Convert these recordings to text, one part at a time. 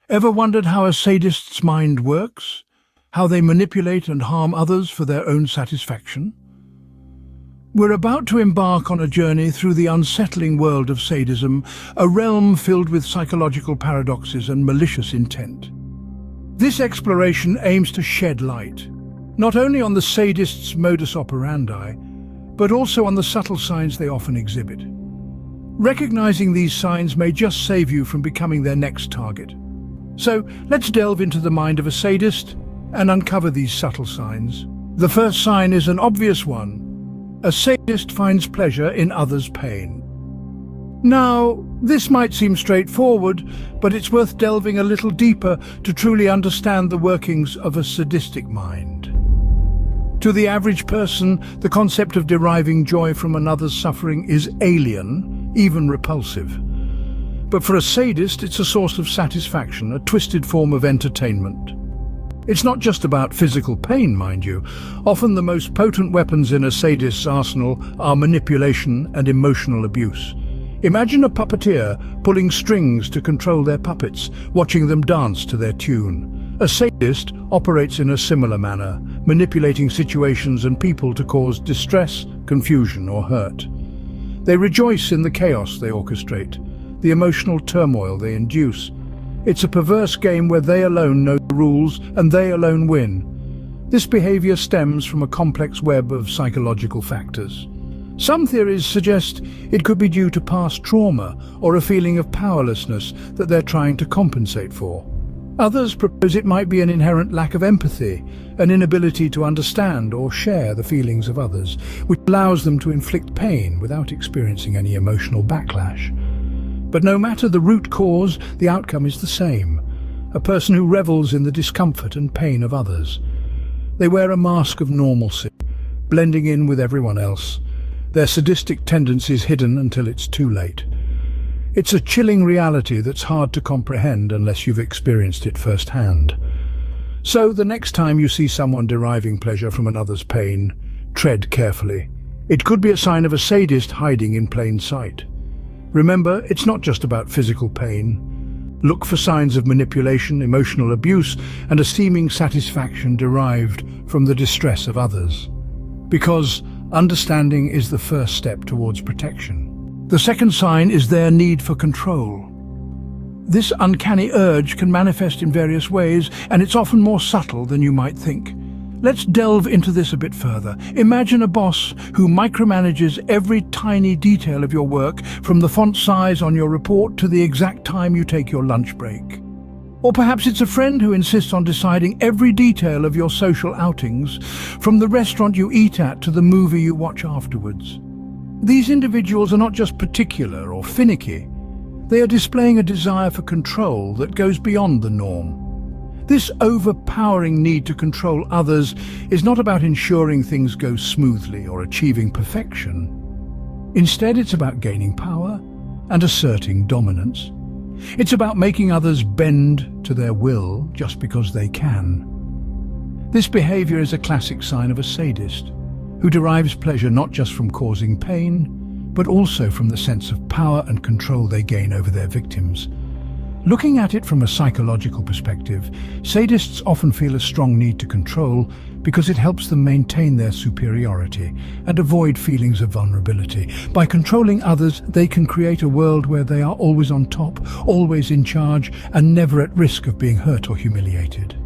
Ever wondered how a sadist's mind works? How they manipulate and harm others for their own satisfaction? We're about to embark on a journey through the unsettling world of sadism, a realm filled with psychological paradoxes and malicious intent. This exploration aims to shed light, not only on the sadist's modus operandi, but also on the subtle signs they often exhibit. Recognizing these signs may just save you from becoming their next target. So let's delve into the mind of a sadist and uncover these subtle signs. The first sign is an obvious one. A sadist finds pleasure in others' pain. Now, this might seem straightforward, but it's worth delving a little deeper to truly understand the workings of a sadistic mind. To the average person, the concept of deriving joy from another's suffering is alien, even repulsive. But for a sadist, it's a source of satisfaction, a twisted form of entertainment. It's not just about physical pain, mind you. Often the most potent weapons in a sadist's arsenal are manipulation and emotional abuse. Imagine a puppeteer pulling strings to control their puppets, watching them dance to their tune. A sadist operates in a similar manner, manipulating situations and people to cause distress, confusion, or hurt. They rejoice in the chaos they orchestrate, the emotional turmoil they induce. It's a perverse game where they alone know the rules and they alone win. This behavior stems from a complex web of psychological factors. Some theories suggest it could be due to past trauma or a feeling of powerlessness that they're trying to compensate for. Others propose it might be an inherent lack of empathy, an inability to understand or share the feelings of others, which allows them to inflict pain without experiencing any emotional backlash. But no matter the root cause, the outcome is the same. A person who revels in the discomfort and pain of others. They wear a mask of normalcy, blending in with everyone else, their sadistic tendencies hidden until it's too late. It's a chilling reality that's hard to comprehend unless you've experienced it firsthand. So the next time you see someone deriving pleasure from another's pain, tread carefully. It could be a sign of a sadist hiding in plain sight. Remember, it's not just about physical pain. Look for signs of manipulation, emotional abuse, and a seeming satisfaction derived from the distress of others. Because understanding is the first step towards protection. The second sign is their need for control. This uncanny urge can manifest in various ways, and it's often more subtle than you might think. Let's delve into this a bit further. Imagine a boss who micromanages every tiny detail of your work, from the font size on your report to the exact time you take your lunch break. Or perhaps it's a friend who insists on deciding every detail of your social outings, from the restaurant you eat at to the movie you watch afterwards. These individuals are not just particular or finicky. They are displaying a desire for control that goes beyond the norm. This overpowering need to control others is not about ensuring things go smoothly or achieving perfection. Instead, it's about gaining power and asserting dominance. It's about making others bend to their will just because they can. This behavior is a classic sign of a sadist, who derives pleasure not just from causing pain, but also from the sense of power and control they gain over their victims. Looking at it from a psychological perspective, sadists often feel a strong need to control because it helps them maintain their superiority and avoid feelings of vulnerability. By controlling others, they can create a world where they are always on top, always in charge, and never at risk of being hurt or humiliated.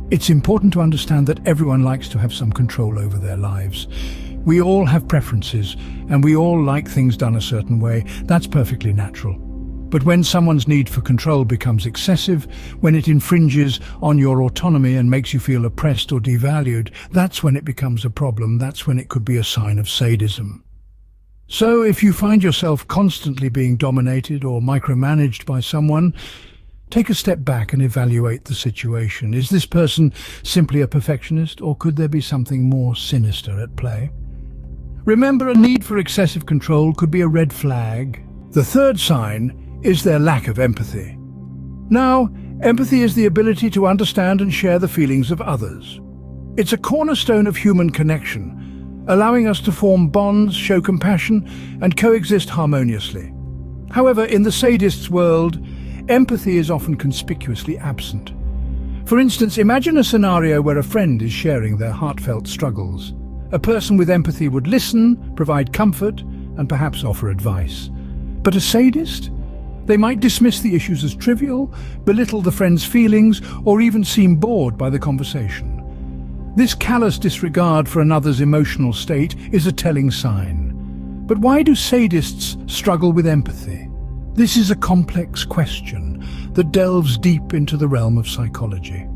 It's important to understand that everyone likes to have some control over their lives. We all have preferences, and we all like things done a certain way. That's perfectly natural. But when someone's need for control becomes excessive, when it infringes on your autonomy and makes you feel oppressed or devalued, that's when it becomes a problem. That's when it could be a sign of sadism. So if you find yourself constantly being dominated or micromanaged by someone, take a step back and evaluate the situation. Is this person simply a perfectionist, or could there be something more sinister at play? Remember, a need for excessive control could be a red flag. The third sign is their lack of empathy. Now, empathy is the ability to understand and share the feelings of others. It's a cornerstone of human connection, allowing us to form bonds, show compassion, and coexist harmoniously. However, in the sadist's world, empathy is often conspicuously absent. For instance, imagine a scenario where a friend is sharing their heartfelt struggles. A person with empathy would listen, provide comfort, and perhaps offer advice. But a sadist? They might dismiss the issues as trivial, belittle the friend's feelings, or even seem bored by the conversation. This callous disregard for another's emotional state is a telling sign. But why do sadists struggle with empathy? This is a complex question that delves deep into the realm of psychology.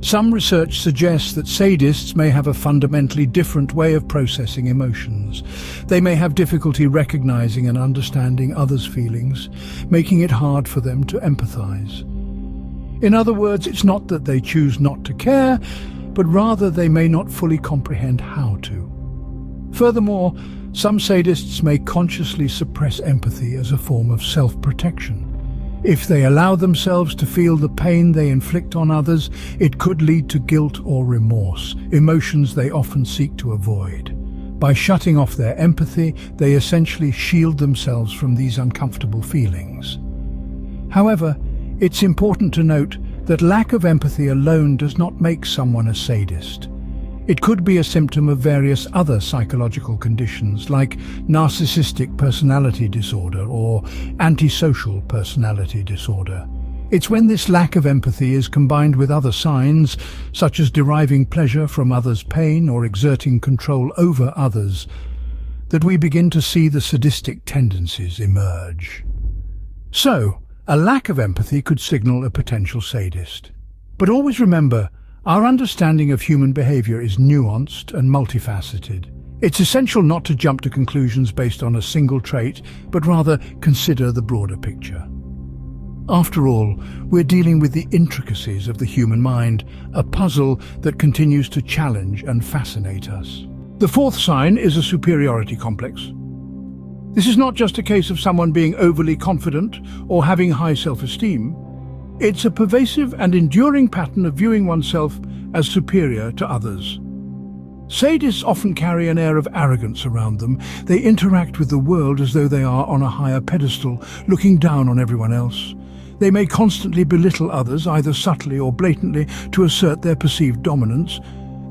Some research suggests that sadists may have a fundamentally different way of processing emotions. They may have difficulty recognizing and understanding others' feelings, making it hard for them to empathize. In other words, it's not that they choose not to care, but rather they may not fully comprehend how to. Furthermore, some sadists may consciously suppress empathy as a form of self-protection. If they allow themselves to feel the pain they inflict on others, it could lead to guilt or remorse, emotions they often seek to avoid. By shutting off their empathy, they essentially shield themselves from these uncomfortable feelings. However, it's important to note that lack of empathy alone does not make someone a sadist. It could be a symptom of various other psychological conditions like narcissistic personality disorder or antisocial personality disorder. It's when this lack of empathy is combined with other signs, such as deriving pleasure from others' pain or exerting control over others, that we begin to see the sadistic tendencies emerge. So, a lack of empathy could signal a potential sadist. But always remember, our understanding of human behavior is nuanced and multifaceted. It's essential not to jump to conclusions based on a single trait, but rather consider the broader picture. After all, we're dealing with the intricacies of the human mind, a puzzle that continues to challenge and fascinate us. The fourth sign is a superiority complex. This is not just a case of someone being overly confident or having high self-esteem. It's a pervasive and enduring pattern of viewing oneself as superior to others. Sadists often carry an air of arrogance around them. They interact with the world as though they are on a higher pedestal, looking down on everyone else. They may constantly belittle others, either subtly or blatantly, to assert their perceived dominance.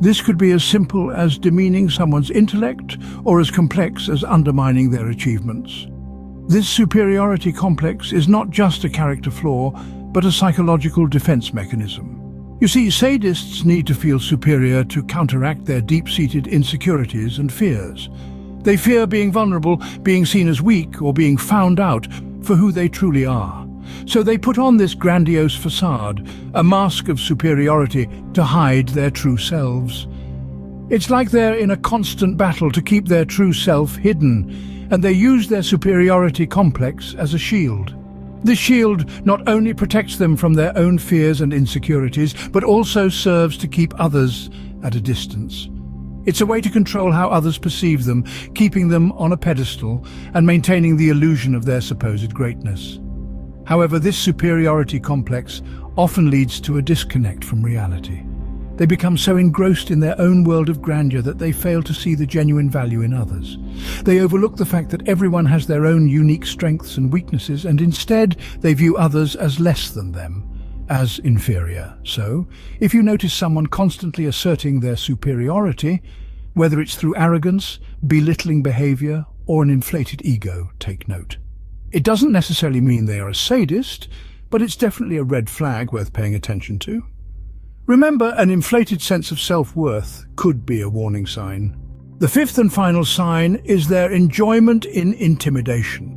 This could be as simple as demeaning someone's intellect or as complex as undermining their achievements. This superiority complex is not just a character flaw, but a psychological defense mechanism. You see, sadists need to feel superior to counteract their deep-seated insecurities and fears. They fear being vulnerable, being seen as weak, or being found out for who they truly are. So they put on this grandiose facade, a mask of superiority to hide their true selves. It's like they're in a constant battle to keep their true self hidden, and they use their superiority complex as a shield. This shield not only protects them from their own fears and insecurities, but also serves to keep others at a distance. It's a way to control how others perceive them, keeping them on a pedestal and maintaining the illusion of their supposed greatness. However, this superiority complex often leads to a disconnect from reality. They become so engrossed in their own world of grandeur that they fail to see the genuine value in others. They overlook the fact that everyone has their own unique strengths and weaknesses, and instead they view others as less than them, as inferior. So, if you notice someone constantly asserting their superiority, whether it's through arrogance, belittling behavior, or an inflated ego, take note. It doesn't necessarily mean they are a sadist, but it's definitely a red flag worth paying attention to. Remember, an inflated sense of self-worth could be a warning sign. The fifth and final sign is their enjoyment in intimidation.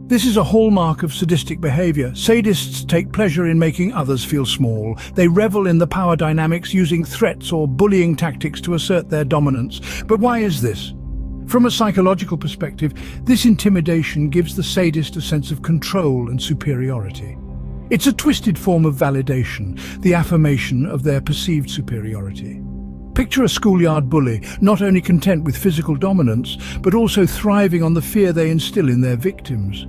This is a hallmark of sadistic behavior. Sadists take pleasure in making others feel small. They revel in the power dynamics, using threats or bullying tactics to assert their dominance. But why is this? From a psychological perspective, this intimidation gives the sadist a sense of control and superiority. It's a twisted form of validation, the affirmation of their perceived superiority. Picture a schoolyard bully, not only content with physical dominance, but also thriving on the fear they instill in their victims.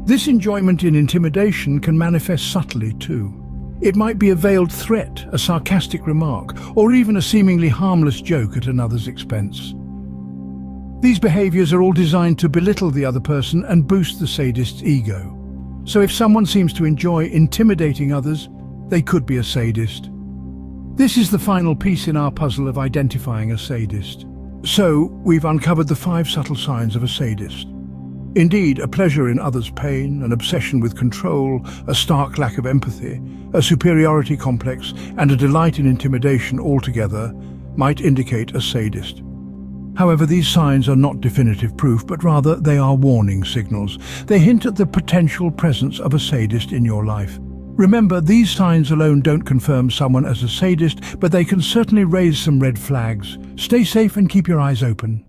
This enjoyment in intimidation can manifest subtly too. It might be a veiled threat, a sarcastic remark, or even a seemingly harmless joke at another's expense. These behaviors are all designed to belittle the other person and boost the sadist's ego. So if someone seems to enjoy intimidating others, they could be a sadist. This is the final piece in our puzzle of identifying a sadist. So, we've uncovered the 5 subtle signs of a sadist. Indeed, a pleasure in others' pain, an obsession with control, a stark lack of empathy, a superiority complex, and a delight in intimidation altogether might indicate a sadist. However, these signs are not definitive proof, but rather they are warning signals. They hint at the potential presence of a sadist in your life. Remember, these signs alone don't confirm someone as a sadist, but they can certainly raise some red flags. Stay safe and keep your eyes open.